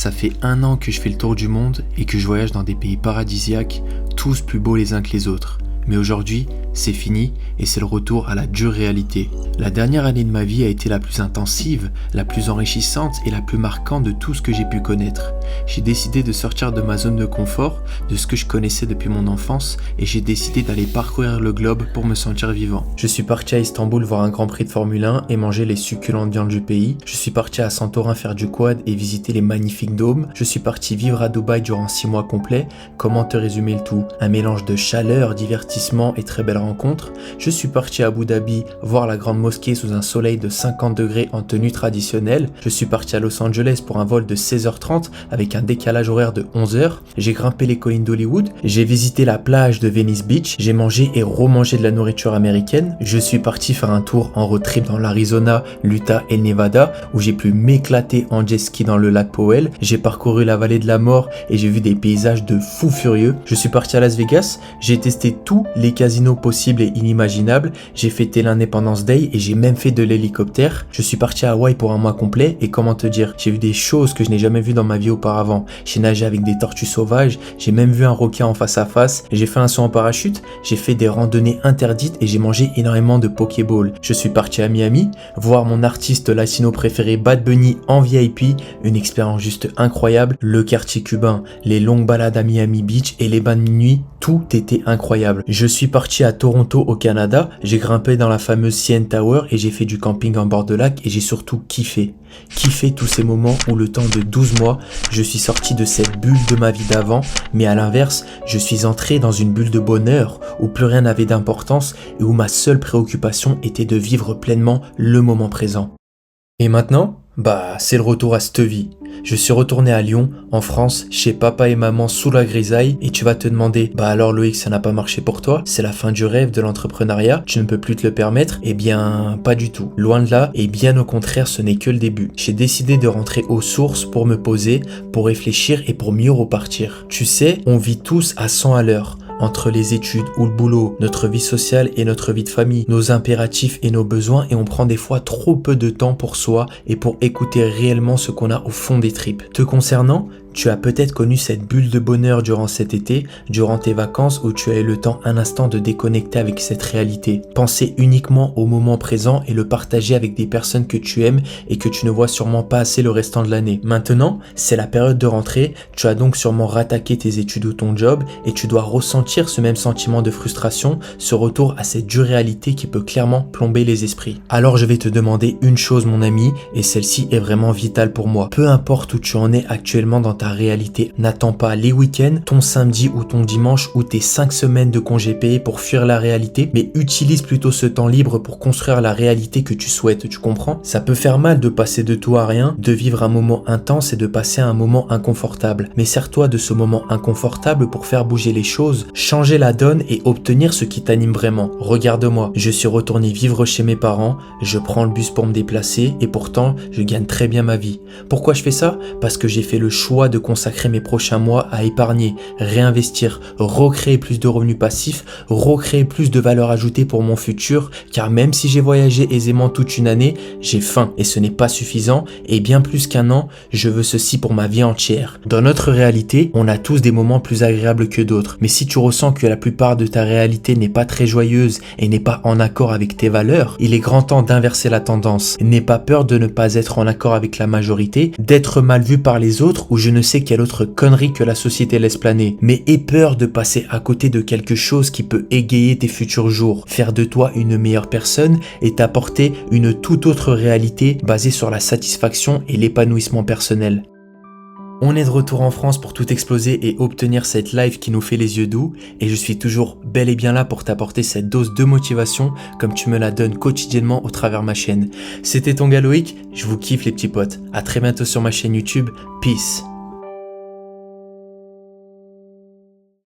Ça fait 1 an que je fais le tour du monde et que je voyage dans des pays paradisiaques, tous plus beaux les uns que les autres. Mais aujourd'hui, c'est fini et c'est le retour à la dure réalité. La dernière année de ma vie a été la plus intensive, la plus enrichissante et la plus marquante de tout ce que j'ai pu connaître. J'ai décidé de sortir de ma zone de confort, de ce que je connaissais depuis mon enfance, et j'ai décidé d'aller parcourir le globe pour me sentir vivant. Je suis parti à Istanbul voir un Grand Prix de Formule 1 et manger les succulentes viandes du pays. Je suis parti à Santorin faire du quad et visiter les magnifiques dômes. Je suis parti vivre à Dubaï durant 6 mois complets. Comment te résumer le tout? Un mélange de chaleur, divertissement et très belles rencontres. Je suis parti à Abu Dhabi voir la grande mosquée sous un soleil de 50 degrés en tenue traditionnelle. Je suis parti à Los Angeles pour un vol de 16h30 avec un décalage horaire de 11h. J'ai grimpé les collines d'Hollywood. J'ai visité la plage de Venice Beach. J'ai mangé et remangé de la nourriture américaine. Je suis parti faire un tour en road trip dans l'Arizona, l'Utah et le Nevada où j'ai pu m'éclater en jet ski dans le lac Powell. J'ai parcouru la vallée de la mort et j'ai vu des paysages de fous furieux. Je suis parti à Las Vegas. J'ai testé tous les casinos possibles et inimaginables. J'ai fêté l'Independence Day et j'ai même fait de l'hélicoptère. Je suis parti à Hawaï pour un mois complet et comment te dire, j'ai vu des choses que je n'ai jamais vues dans ma vie auparavant. J'ai nagé avec des tortues sauvages, j'ai même vu un requin en face à face, j'ai fait un saut en parachute, j'ai fait des randonnées interdites et j'ai mangé énormément de Pokéball. Je suis parti à Miami, voir mon artiste latino préféré Bad Bunny en VIP, une expérience juste incroyable, le quartier cubain, les longues balades à Miami Beach et les bains de minuit, tout était incroyable. Je suis parti à Toronto au Canada, j'ai grimpé dans la fameuse CN Tower et j'ai fait du camping en bord de lac et j'ai surtout kiffé tous ces moments où le temps de 12 mois, je suis sorti de cette bulle de ma vie d'avant, mais à l'inverse, je suis entré dans une bulle de bonheur où plus rien n'avait d'importance et où ma seule préoccupation était de vivre pleinement le moment présent. Et maintenant, c'est le retour à cette vie. Je suis retourné à Lyon, en France, chez papa et maman sous la grisaille et tu vas te demander, alors Loïc, ça n'a pas marché pour toi? C'est la fin du rêve de l'entrepreneuriat? Tu ne peux plus te le permettre? Eh bien, pas du tout. Loin de là, et bien au contraire, ce n'est que le début. J'ai décidé de rentrer aux sources pour me poser, pour réfléchir et pour mieux repartir. Tu sais, on vit tous à 100 à l'heure. Entre les études ou le boulot, notre vie sociale et notre vie de famille, nos impératifs et nos besoins et on prend des fois trop peu de temps pour soi et pour écouter réellement ce qu'on a au fond des tripes. Te concernant, tu as peut-être connu cette bulle de bonheur durant cet été, durant tes vacances où tu as eu le temps un instant de déconnecter avec cette réalité. Penser uniquement au moment présent et le partager avec des personnes que tu aimes et que tu ne vois sûrement pas assez le restant de l'année. Maintenant, c'est la période de rentrée, tu as donc sûrement rattaqué tes études ou ton job et tu dois ressentir ce même sentiment de frustration, ce retour à cette dure réalité qui peut clairement plomber les esprits. Alors je vais te demander une chose mon ami et celle-ci est vraiment vitale pour moi. Peu importe où tu en es actuellement dans ta réalité. N'attends pas les week-ends, ton samedi ou ton dimanche ou tes 5 semaines de congés payés pour fuir la réalité, mais utilise plutôt ce temps libre pour construire la réalité que tu souhaites, tu comprends? Ça peut faire mal de passer de tout à rien, de vivre un moment intense et de passer à un moment inconfortable. Mais sers-toi de ce moment inconfortable pour faire bouger les choses, changer la donne et obtenir ce qui t'anime vraiment. Regarde-moi, je suis retourné vivre chez mes parents, je prends le bus pour me déplacer et pourtant je gagne très bien ma vie. Pourquoi je fais ça? Parce que j'ai fait le choix de consacrer mes prochains mois à épargner, réinvestir, recréer plus de revenus passifs, recréer plus de valeur ajoutée pour mon futur, car même si j'ai voyagé aisément toute une année, j'ai faim et ce n'est pas suffisant et bien plus qu'un an, je veux ceci pour ma vie entière. Dans notre réalité, on a tous des moments plus agréables que d'autres, mais si tu ressens que la plupart de ta réalité n'est pas très joyeuse et n'est pas en accord avec tes valeurs, il est grand temps d'inverser la tendance. N'aie pas peur de ne pas être en accord avec la majorité, d'être mal vu par les autres ou je ne sais quelle autre connerie que la société laisse planer, mais aie peur de passer à côté de quelque chose qui peut égayer tes futurs jours, faire de toi une meilleure personne et t'apporter une toute autre réalité basée sur la satisfaction et l'épanouissement personnel. On est de retour en France pour tout exploser et obtenir cette life qui nous fait les yeux doux et je suis toujours bel et bien là pour t'apporter cette dose de motivation comme tu me la donnes quotidiennement au travers ma chaîne. C'était ton gars Loïc, je vous kiffe les petits potes. À très bientôt sur ma chaîne YouTube. Peace.